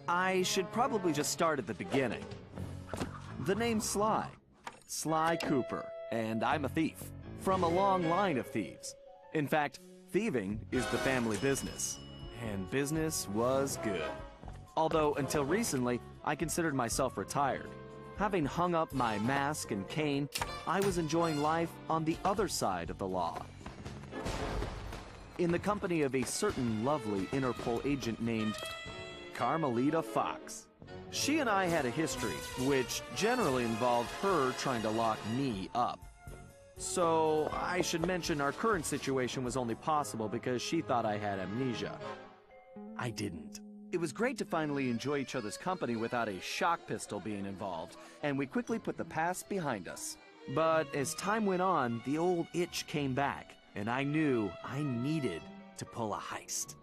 I should probably just start at the beginning. The name's Sly. Sly Cooper, and I'm a thief. From a long line of thieves. In fact, thieving is the family business. And business was good. Although, until recently, I considered myself retired. Having hung up my mask and cane, I was enjoying life on the other side of the law. In the company of a certain lovely Interpol agent named Carmelita Fox. She and I had a history, which generally involved her trying to lock me up. So, I should mention our current situation was only possible because she thought I had amnesia. I didn't. It was great to finally enjoy each other's company without a shock pistol being involved, and we quickly put the past behind us. But as time went on, the old itch came back, and I knew I needed to pull a heist.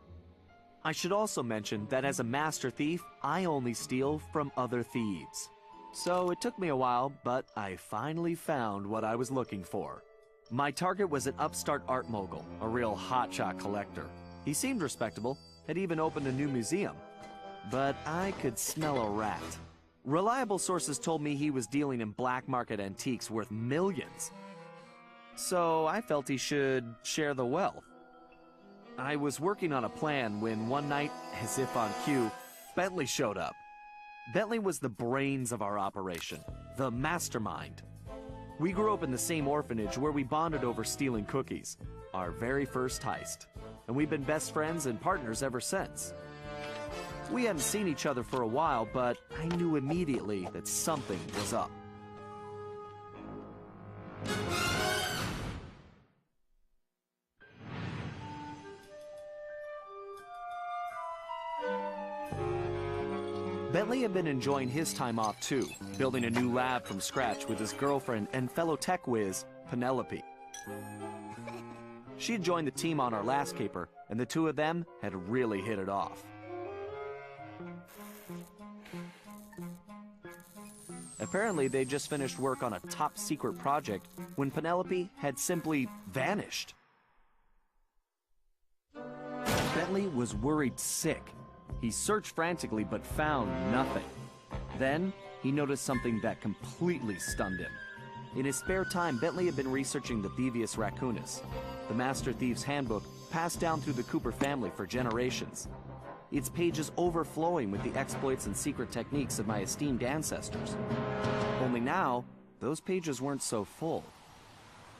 I should also mention that as a master thief, I only steal from other thieves. So it took me a while, but I finally found what I was looking for. My target was an upstart art mogul, a real hotshot collector. He seemed respectable, had even opened a new museum. But I could smell a rat. Reliable sources told me he was dealing in black market antiques worth millions. So I felt he should share the wealth. I was working on a plan when one night, as if on cue, Bentley showed up. Bentley was the brains of our operation, the mastermind. We grew up in the same orphanage where we bonded over stealing cookies, our very first heist, and we've been best friends and partners ever since. We hadn't seen each other for a while, but I knew immediately that something was up. Bentley had been enjoying his time off too, building a new lab from scratch with his girlfriend and fellow tech whiz, Penelope. She had joined the team on our last caper, and the two of them had really hit it off. Apparently, they just finished work on a top-secret project when Penelope had simply vanished. Bentley was worried sick. He searched frantically but found nothing. Then, he noticed something that completely stunned him. In his spare time, Bentley had been researching the Thievius Raccoonus, the Master Thief's handbook passed down through the Cooper family for generations. Its pages overflowing with the exploits and secret techniques of my esteemed ancestors. Only now, those pages weren't so full.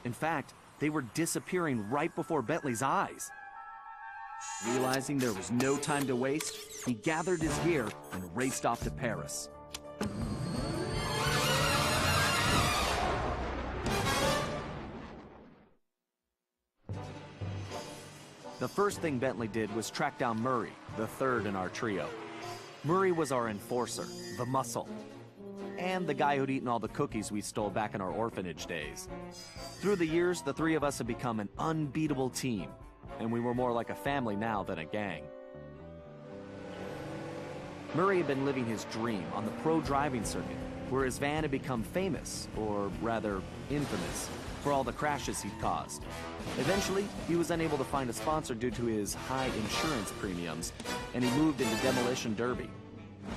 In fact, they were disappearing right before Bentley's eyes. Realizing there was no time to waste, he gathered his gear and raced off to Paris. The first thing Bentley did was track down Murray, the third in our trio. Murray was our enforcer, the muscle, and the guy who'd eaten all the cookies we stole back in our orphanage days. Through the years, the three of us had become an unbeatable team, and we were more like a family now than a gang. Murray had been living his dream on the pro driving circuit, where his van had become famous, or rather, infamous, for all the crashes he'd caused. Eventually, he was unable to find a sponsor due to his high insurance premiums, and he moved into Demolition Derby,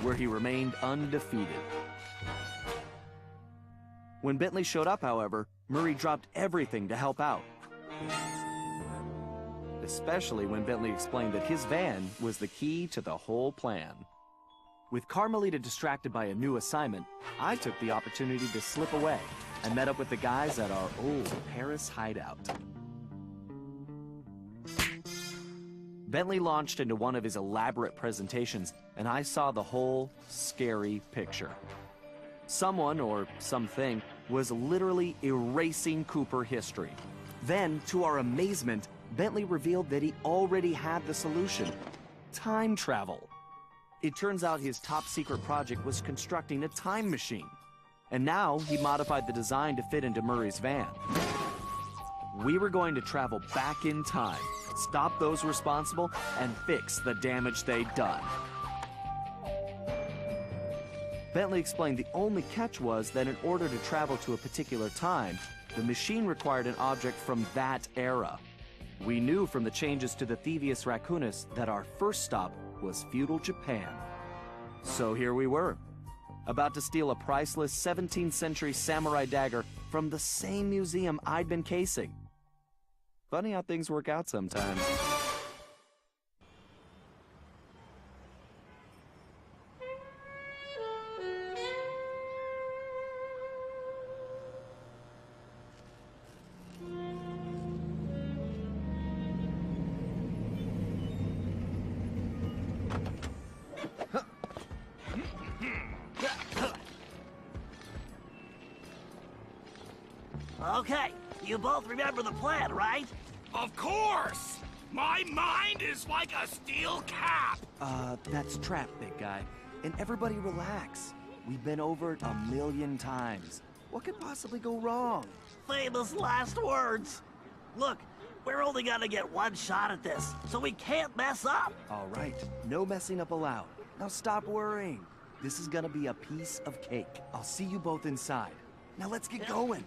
where he remained undefeated. When Bentley showed up, however, Murray dropped everything to help out. Especially when Bentley explained that his van was the key to the whole plan. With Carmelita distracted by a new assignment, I took the opportunity to slip away and met up with the guys at our old Paris hideout. Bentley launched into one of his elaborate presentations, and I saw the whole scary picture. Someone, or something, was literally erasing Cooper history. Then, to our amazement, Bentley revealed that he already had the solution: time travel. It turns out his top-secret project was constructing a time machine. And now, he modified the design to fit into Murray's van. We were going to travel back in time, stop those responsible, and fix the damage they'd done. Bentley explained the only catch was that in order to travel to a particular time, the machine required an object from that era. We knew from the changes to the Thievius Raccoonus that our first stop was feudal Japan. So here we were, about to steal a priceless 17th century samurai dagger from the same museum I'd been casing. Funny how things work out sometimes. Okay, you both remember the plan, right? Of course! My mind is like a steel cap! That's trap, big guy. And everybody relax. We've been over it 1,000,000 times. What could possibly go wrong? Famous last words. Look, we're only gonna get one shot at this, so we can't mess up. All right, no messing up allowed. Now stop worrying. This is gonna be a piece of cake. I'll see you both inside. Now let's get going.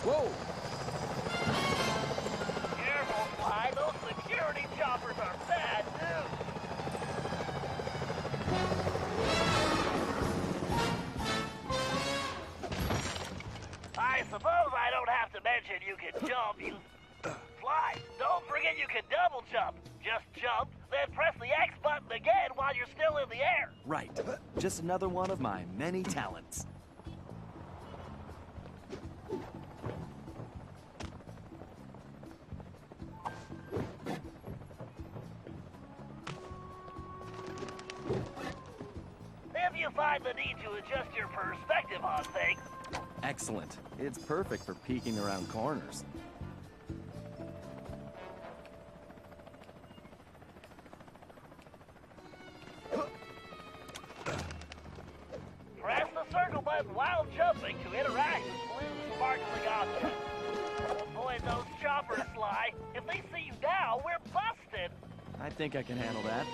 Whoa! Careful, Sly. Those security choppers are bad news. I suppose I don't have to mention you can jump. Sly, don't forget you can double jump. Just jump, then press the X button again while you're still in the air. Right. Just another one of my many talents. If you find the need to adjust your perspective on things, Excellent. It's perfect for peeking around corners. press the circle button while jumping to interact with blue sparkling objects. Avoid those choppers, Sly. If they see you now, we're busted. I think I can handle that.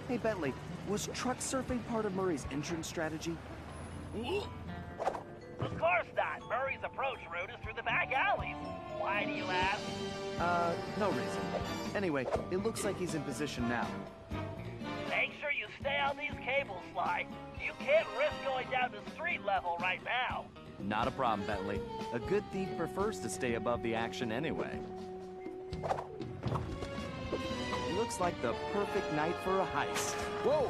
Hey, Bentley, was truck surfing part of Murray's entrance strategy? Of course not. Murray's approach route is through the back alleys. Why do you ask? No reason. Anyway, it looks like he's in position now. Make sure you stay on these cables, Sly. You can't risk going down to street level right now. Not a problem, Bentley. A good thief prefers to stay above the action anyway. Looks like the perfect night for a heist. Whoa!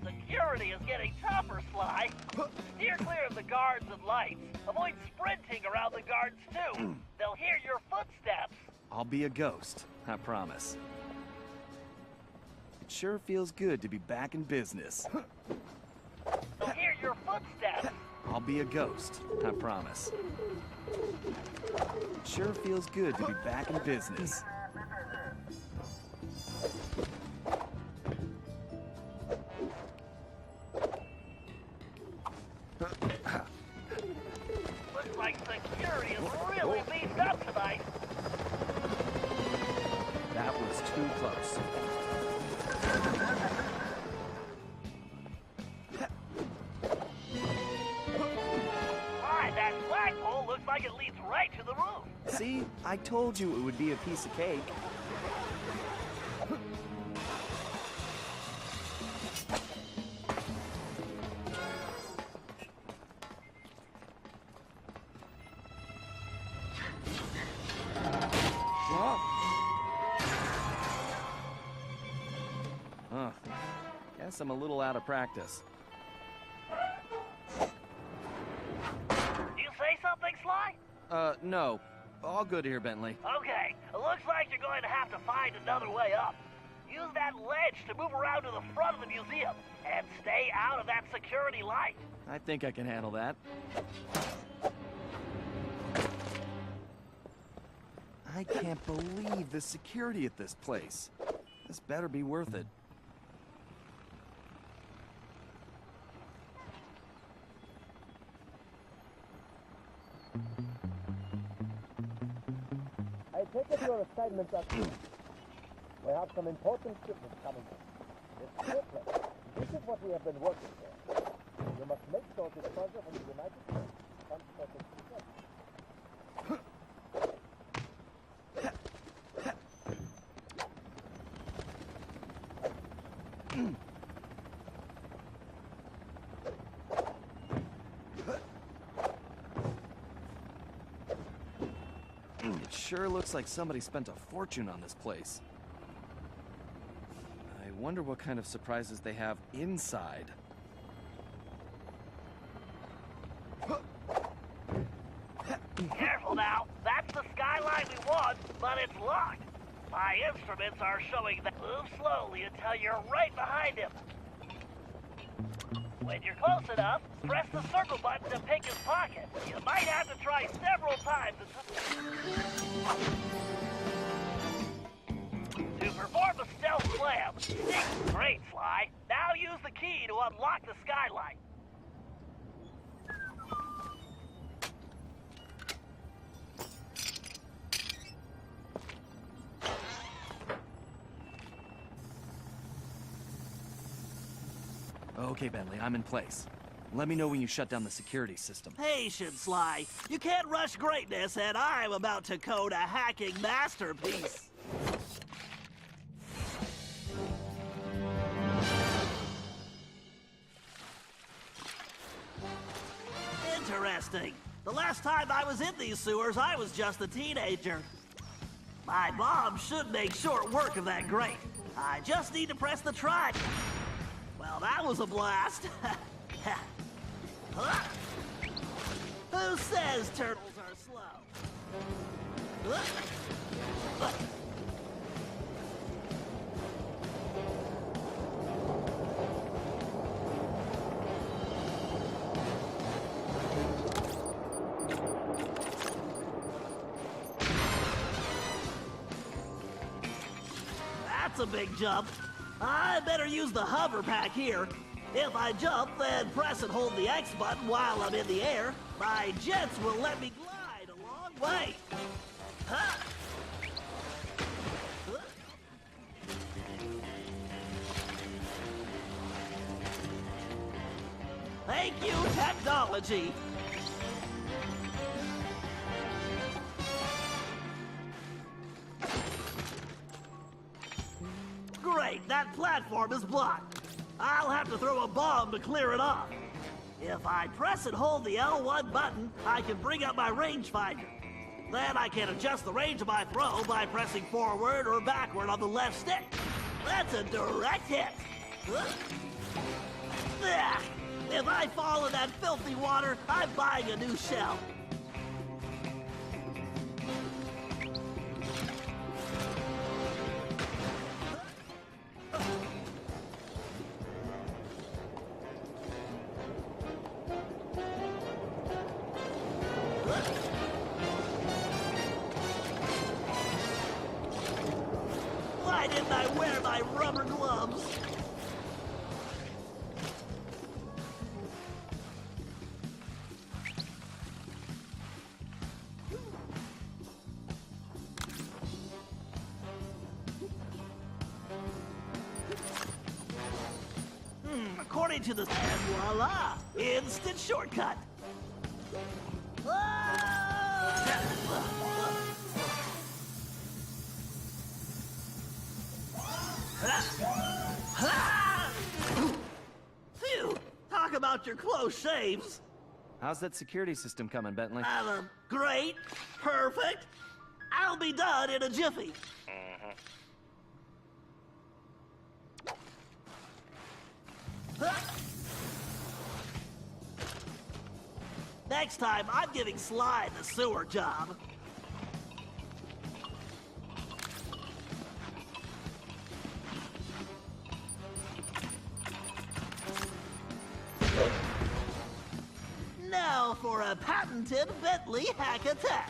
Security is getting tougher, Sly. Steer clear of the guards and lights. Avoid sprinting around the guards, too. They'll hear your footsteps. I'll be a ghost, I promise. It sure feels good to be back in business. They'll hear your footsteps. I'll be a ghost, I promise. It sure feels good to be back in business. Looks like security is really beefed up tonight. That was too close. Alright, that flagpole looks like like it leads right to the roof. See? I told you it would be a piece of cake. Huh. Guess I'm a little out of practice. You say something, Sly? No. All good here, Bentley. Okay, it looks like you're going to have to find another way up. Use that ledge to move around to the front of the museum, and stay out of that security light. I think I can handle that. I can't believe the security at this place. This better be worth it. I take it your assignments are clear. We have some important shipments coming in. This shipment, this is what we have been working for. You must make sure this treasure from the United States comes to success. It sure looks like somebody spent a fortune on this place. I wonder what kind of surprises they have inside. Careful now, that's the skyline we want, but it's locked. My instruments are showing that. Move slowly until you're right behind him. When you're close enough, press the circle button to pick his pocket. You might have to try several times to perform a stealth slam. Great, Sly. Now use the key to unlock the skylight. Okay, Bentley, I'm in place. Let me know when you shut down the security system. Patience, Sly. You can't rush greatness, and I'm about to code a hacking masterpiece. Interesting. The last time I was in these sewers, I was just a teenager. My mom should make short work of that grate. I just need to press the try. Well, that was a blast. Who says turtles are slow? That's a big jump. I better use the hover pack here. If I jump, then press and hold the X button while I'm in the air, my jets will let me glide a long way. Huh. Thank you, technology. Great, that platform is blocked. I'll have to throw a bomb to clear it off. If I press and hold the L1 button, I can bring up my rangefinder. Then I can adjust the range of my throw by pressing forward or backward on the left stick. That's a direct hit. If I fall in that filthy water, I'm buying a new shell. Why didn't I wear my rubber gloves? According to the... And voila! Instant shortcut! Ah! Phew! Talk about your close shaves. How's that security system coming, Bentley? Great. Perfect. I'll be done in a jiffy. Next time, I'm giving Sly the sewer job. Now for a patented Bentley hack attack.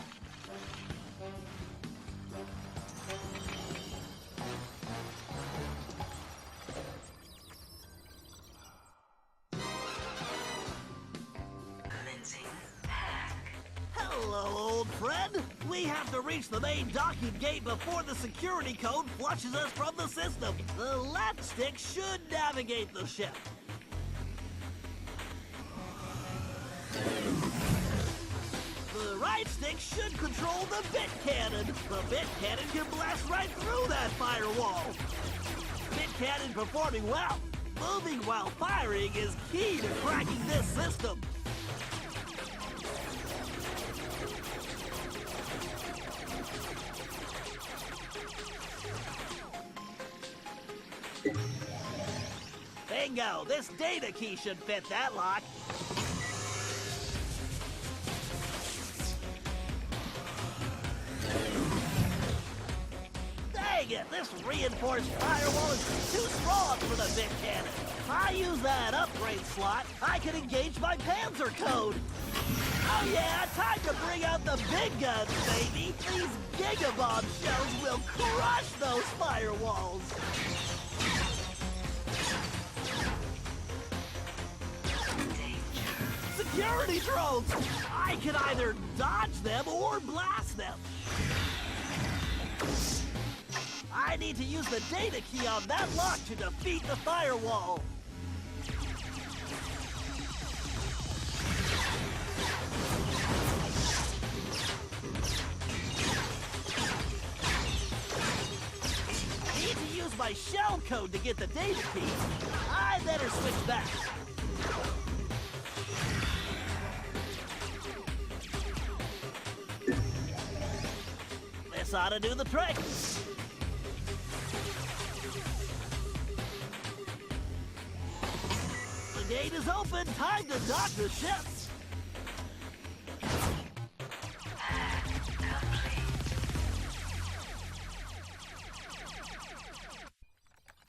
Hello, old friend. We have to reach the main docking gate before the security code flushes us from the system. The left stick should navigate the ship. The right stick should control the bit cannon. The bit cannon can blast right through that firewall. Bit cannon performing well. Moving while firing is key to cracking this system. Bingo! This data key should fit that lock. Dang it! This reinforced firewall is too strong for the bit cannon. If I use that upgrade slot, I can engage my Panzer code. Oh yeah, time to bring out the big guns, baby! These gigabomb shells will crush those firewalls! Security drones! I can either dodge them or blast them. I need to use the data key on that lock to defeat the firewall. Need to use my shell code to get the data key. I better switch back. This ought to do the trick. The gate is open. Time to dock the ships.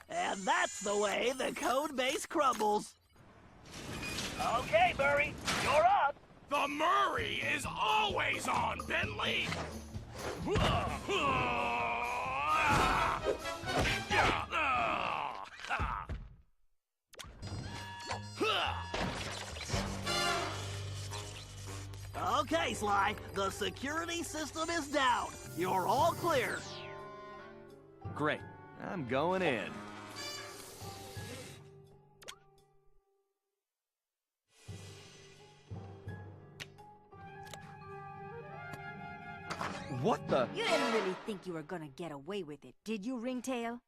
And that's the way the code base crumbles. Okay, Murray, you're up. The Murray is always on, Bentley! Okay, Sly, the security system is down. You're all clear. Great. I'm going in. What the? You didn't really think you were gonna get away with it, did you, Ringtail?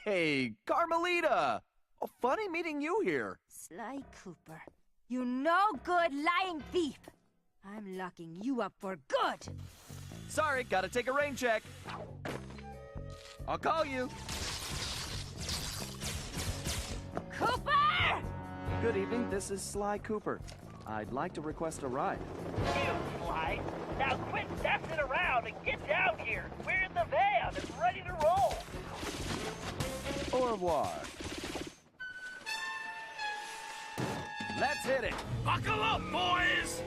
Hey, Carmelita! Oh, funny meeting you here. Sly Cooper, you no good lying thief! I'm locking you up for good! Sorry, gotta take a rain check. I'll call you. Cooper! Good evening, this is Sly Cooper. I'd like to request a ride. You, Sly. Now quit messing around and get down here. We're in the van and ready to roll. Au revoir. Let's hit it. Buckle up, boys!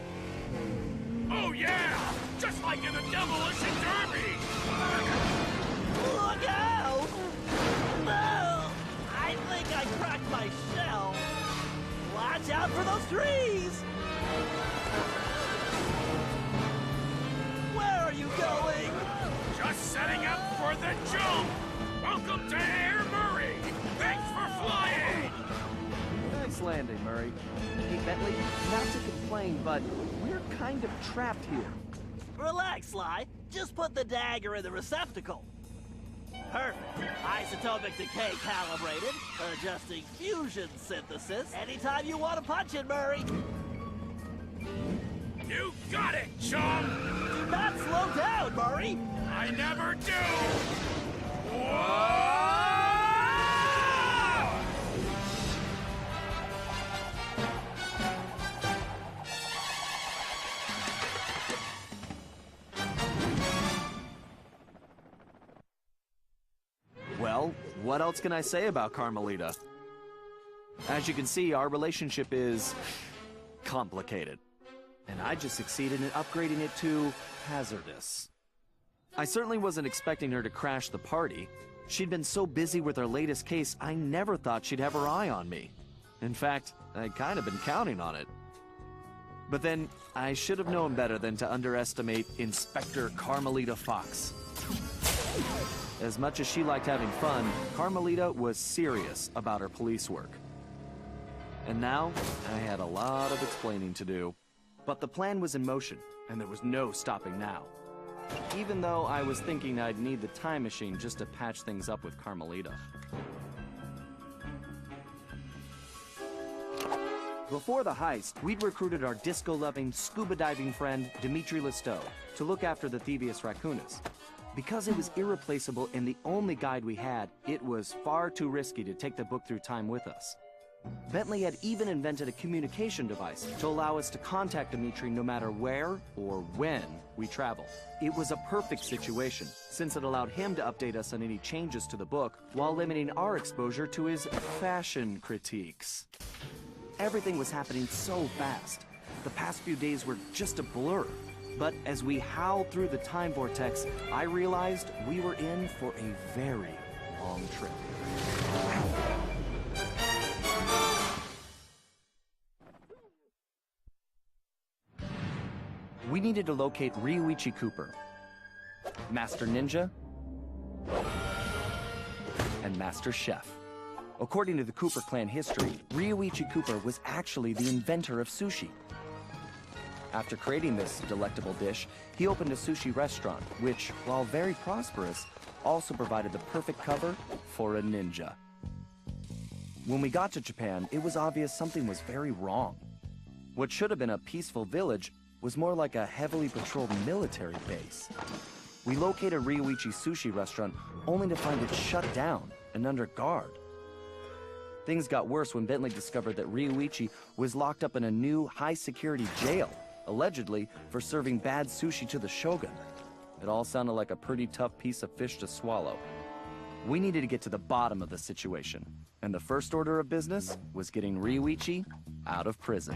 Oh yeah! Just like in the Demolition Derby! Look out! No! I think I cracked my shell. Watch out for those trees! Where are you going? Just setting up for the jump! Welcome to Air Murray! Thanks for flying! Nice landing, Murray. Hey, Bentley, not to complain, but we're kind of trapped here. Relax, Sly. Just put the dagger in the receptacle. Perfect. Isotopic decay calibrated. Adjusting fusion synthesis. Anytime you want to punch it, Murray. You got it, chum! Do not slow down, Murray. I never do! Whoa! Well, what else can I say about Carmelita? As you can see, our relationship is complicated. And I just succeeded in upgrading it to hazardous. I certainly wasn't expecting her to crash the party. She'd been so busy with her latest case, I never thought she'd have her eye on me. In fact, I'd kind of been counting on it. But then, I should have known better than to underestimate Inspector Carmelita Fox. As much as she liked having fun, Carmelita was serious about her police work. And now, I had a lot of explaining to do. But the plan was in motion, and there was no stopping now. Even though I was thinking I'd need the time machine just to patch things up with Carmelita. Before the heist, we'd recruited our disco-loving, scuba-diving friend, Dimitri Listeau, to look after the Thievius Raccoonus. Because it was irreplaceable and the only guide we had, it was far too risky to take the book through time with us. Bentley had even invented a communication device to allow us to contact Dimitri no matter where or when we travel. It was a perfect situation, since it allowed him to update us on any changes to the book while limiting our exposure to his fashion critiques. Everything was happening so fast. The past few days were just a blur. But as we howled through the time vortex, I realized we were in for a very long trip. We needed to locate Ryuichi Cooper, Master Ninja, and Master Chef. According to the Cooper clan history, Ryuichi Cooper was actually the inventor of sushi. After creating this delectable dish, he opened a sushi restaurant, which, while very prosperous, also provided the perfect cover for a ninja. When we got to Japan, it was obvious something was very wrong. What should have been a peaceful village was more like a heavily patrolled military base. We located Ryuichi Sushi restaurant only to find it shut down and under guard. Things got worse when Bentley discovered that Ryuichi was locked up in a new high-security jail, allegedly for serving bad sushi to the shogun. It all sounded like a pretty tough piece of fish to swallow. We needed to get to the bottom of the situation, and the first order of business was getting Ryuichi out of prison.